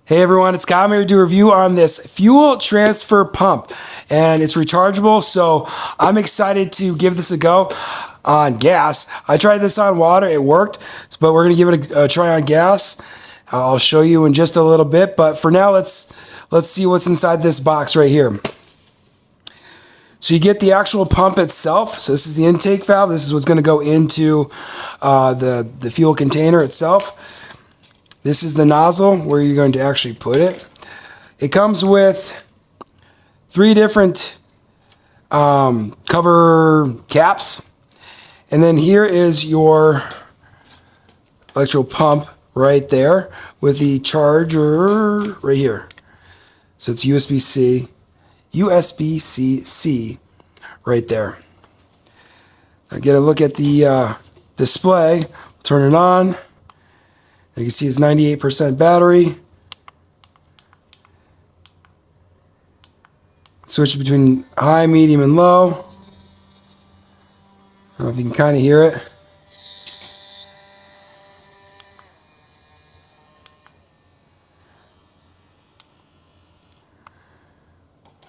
Hey everyone, it's Kyle here to do a review on this fuel transfer pump, and it's rechargeable, so I'm excited to give this a go on gas. I tried this on water, it worked, but we're gonna give it a try on gas. I'll show you in just a little bit, but for now, let's see what's inside this box right here. So you get the actual pump itself. So this is the intake valve. This is what's gonna go into the fuel container itself. This is the nozzle where you're going to actually put it. It comes with 3 different cover caps. And then here is your electrical pump right there with the charger right here. So it's USB-C right there. Now get a look at the display. Turn it on. You can see it's 98% battery. Switch between high, medium, and low. I don't know if you can kind of hear it.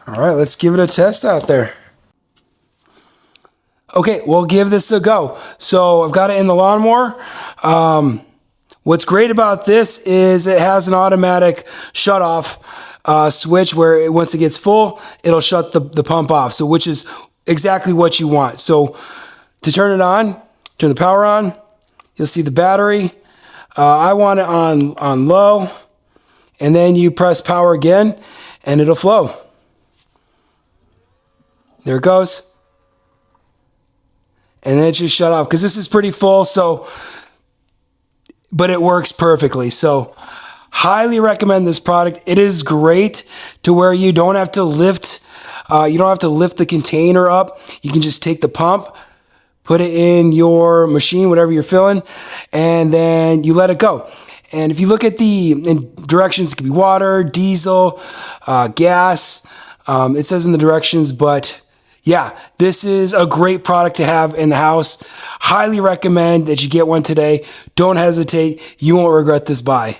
All right, let's give it a test out there. Okay, we'll give this a go. So I've got it in the lawnmower. What's great about this is it has an automatic shut-off switch where once it gets full, it'll shut the pump off. So which is exactly what you want. So to turn it on, turn the power on, you'll see the battery. I want it on low, and then you press power again, and it'll flow. There it goes. And then it just shut off because this is pretty full, but it works perfectly. So highly recommend this product. It is great to where you don't have to lift the container up. You can just take the pump, put it in your machine, whatever you're filling, and then you let it go. And if you look at the directions, it could be water, diesel, gas. It says in the directions, but yeah, this is a great product to have in the house. Highly recommend that you get one today. Don't hesitate. You won't regret this buy.